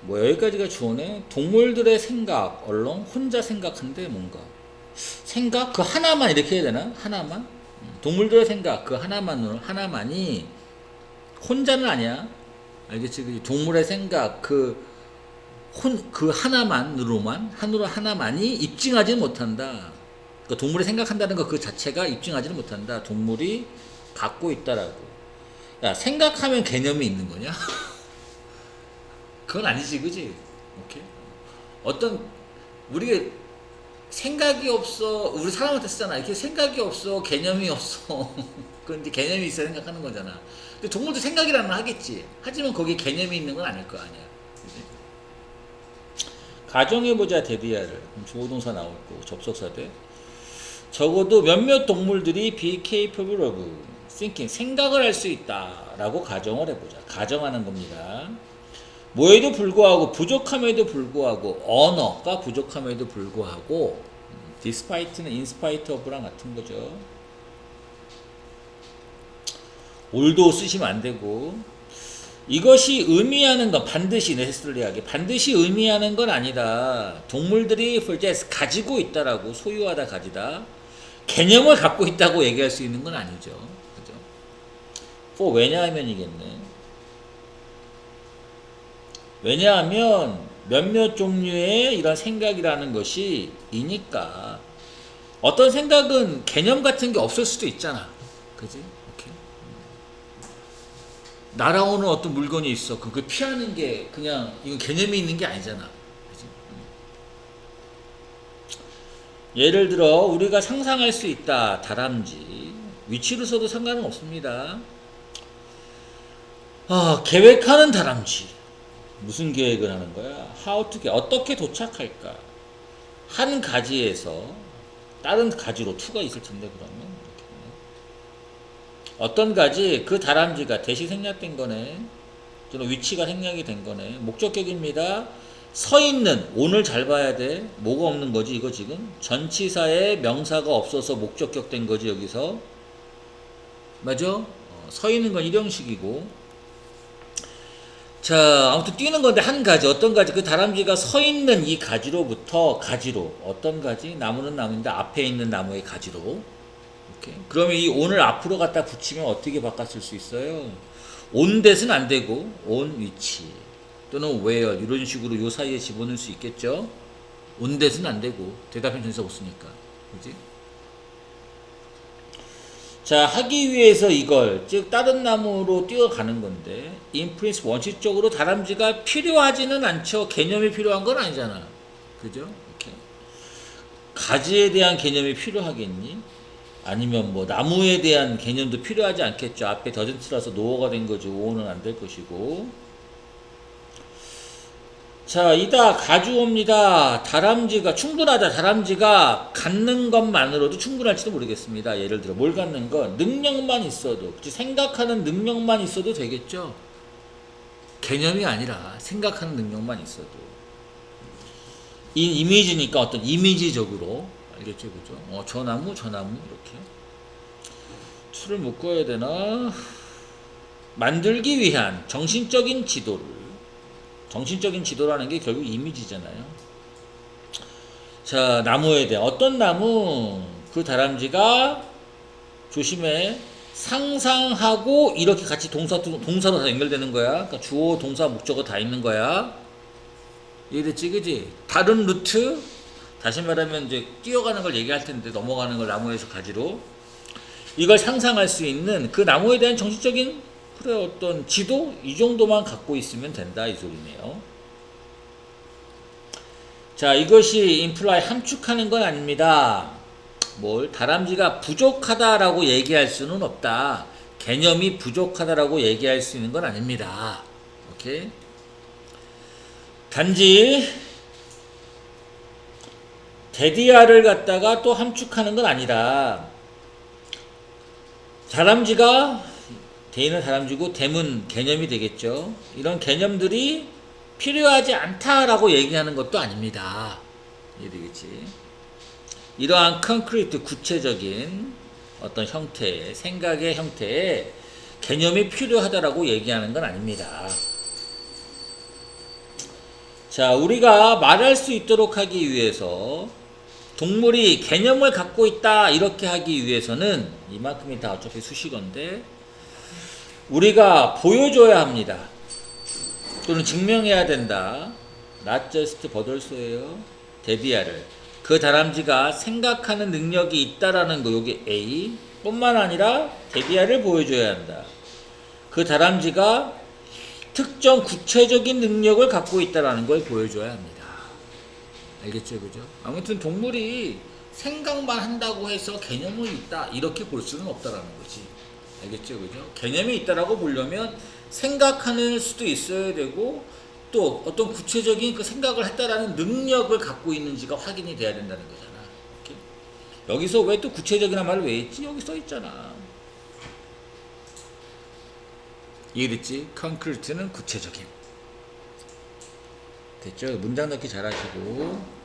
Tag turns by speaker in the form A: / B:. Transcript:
A: 뭐 여기까지가 주어네. 동물들의 생각, 얼렁 혼자 생각한데 뭔가 생각 그 하나만 이렇게 해야 되나? 하나만? 동물들의 생각 그 하나만으로 하나만이 혼자는 아니야. 알겠지? 그 동물의 생각 그 하나만으로만 하나만이 입증하지는 못한다. 그러니까 동물이 생각한다는 거 그 자체가 입증하지는 못한다. 동물이 갖고 있다라고. 야, 생각하면 개념이 있는 거냐? 그건 아니지, 그지? 오케이. 어떤 우리가 생각이 없어, 우리 사람한테 쓰잖아. 이렇게 생각이 없어, 개념이 없어. 그런데 개념이 있어 생각하는 거잖아. 근데 동물도 생각이라는 걸 하겠지. 하지만 거기에 개념이 있는 건 아닐 거 아니야. 그지? 가정해보자 데디아를. 그럼 주어동사 나올 거고 접속사 돼. 적어도 몇몇 동물들이 be capable of thinking, 생각을 할 수 있다라고 가정을 해보자. 가정하는 겁니다. 뭐에도 불구하고, 부족함에도 불구하고, 언어가 부족함에도 불구하고, despite는 in spite of랑 같은 거죠. 올도 쓰시면 안 되고, 이것이 의미하는 건 반드시 necessarily 반드시 의미하는 건 아니다. 동물들이 possess 가지고 있다라고, 소유하다 가지다 개념을 갖고 있다고 얘기할 수 있는 건 아니죠. 그죠? for 왜냐하면이겠네. 왜냐하면 몇몇 종류의 이런 생각이라는 것이 이니까. 어떤 생각은 개념 같은 게 없을 수도 있잖아. 그지? 오케이. 날아오는 어떤 물건이 있어. 그걸 피하는 게 그냥 이건 개념이 있는 게 아니잖아. 그지? 예를 들어 우리가 상상할 수 있다. 다람쥐. 위치로 써도 상관은 없습니다. 계획하는 다람쥐. 무슨 계획을 하는 거야? How to get, 어떻게 도착할까? 한 가지에서 다른 가지로 to가 있을 텐데 그러면 이렇게. 어떤 가지 그 다람쥐가 대시 생략된 거네. 또는 위치가 생략이 된 거네. 목적격입니다. 서 있는 오늘 잘 봐야 돼. 뭐가 없는 거지 이거 지금? 전치사에 명사가 없어서 목적격 된 거지 여기서. 맞아? 서 있는 건 일형식이고. 자, 아무튼 뛰는 건데 한 가지, 어떤 가지, 그 다람쥐가 서 있는 이 가지로부터 가지로, 어떤 가지? 나무는 나무인데 앞에 있는 나무의 가지로. 오케이. 그러면 이 온을 앞으로 갖다 붙이면 어떻게 바꿨을 수 있어요? 온 데는 안 되고, 온 위치 또는 where 이런 식으로 요 사이에 집어넣을 수 있겠죠? 온 데는 안 되고 대답형 전치사 없으니까, 그지? 자, 하기 위해서 이걸 즉 다른 나무로 뛰어가는 건데 in principle 원칙적으로 다람쥐가 필요하지는 않죠. 개념이 필요한 건 아니잖아. 그죠? 이렇게 가지에 대한 개념이 필요하겠니? 아니면 뭐 나무에 대한 개념도 필요하지 않겠죠. 앞에 더전트라서 노어가 된 거지. 오어는 안 될 것이고. 자, 이다 가주어입니다. 다람쥐가 충분하다. 다람쥐가 갖는 것만으로도 충분할지도 모르겠습니다. 예를 들어 뭘 갖는 건 능력만 있어도, 그치? 생각하는 능력만 있어도 되겠죠. 개념이 아니라 생각하는 능력만 있어도. 이 이미지니까 어떤 이미지적으로 알겠죠, 그죠? 저 나무 이렇게 줄을 묶어야 되나? 만들기 위한 정신적인 지도를. 정신적인 지도라는 게 결국 이미지잖아요. 자, 나무에 대해 어떤 나무? 그 다람쥐가 조심해. 상상하고 이렇게 같이 동사로 다 연결되는 거야. 그러니까 주어, 동사, 목적어 다 있는 거야. 이해됐지, 그지? 다른 루트, 다시 말하면 이제 뛰어가는 걸 얘기할 텐데 넘어가는 걸 나무에서 가지로 이걸 상상할 수 있는 그 나무에 대한 정신적인 그래 어떤 지도 이 정도만 갖고 있으면 된다 이 소리네요. 자, 이것이 imply 함축하는 건 아닙니다. 뭘 다람쥐가 부족하다라고 얘기할 수는 없다. 개념이 부족하다라고 얘기할 수 있는 건 아닙니다. 오케이. 단지 데디아를 갖다가 또 함축하는 건 아니라 다람쥐가 대인은 다람쥐고 댐은 개념이 되겠죠. 이런 개념들이 필요하지 않다라고 얘기하는 것도 아닙니다. 이해되겠지? 이러한 컨크리트 구체적인 어떤 형태의 생각의 형태에 개념이 필요하다라고 얘기하는 건 아닙니다. 자, 우리가 말할 수 있도록 하기 위해서 동물이 개념을 갖고 있다 이렇게 하기 위해서는 이만큼이 다 어차피 수식어인데 우리가 보여줘야 합니다. 또는 증명해야 된다. Not just 버덜소예요. 데비아를. 그 다람쥐가 생각하는 능력이 있다라는 거 요게 A 뿐만 아니라 데비아를 보여줘야 한다. 그 다람쥐가 특정 구체적인 능력을 갖고 있다라는 걸 보여줘야 합니다. 알겠죠, 그죠? 아무튼 동물이 생각만 한다고 해서 개념이 있다 이렇게 볼 수는 없다라는 거지. 알겠죠, 그죠? 개념이 있다라고 보려면 생각하는 수도 있어야 되고 또 어떤 구체적인 그 생각을 했다라는 능력을 갖고 있는지가 확인이 돼야 된다는 거잖아. 이렇게. 여기서 왜 또 구체적이란 말을 왜 했지? 여기 써 있잖아. 이해됐지? concrete는 구체적인. 됐죠? 문장 넣기 잘하시고.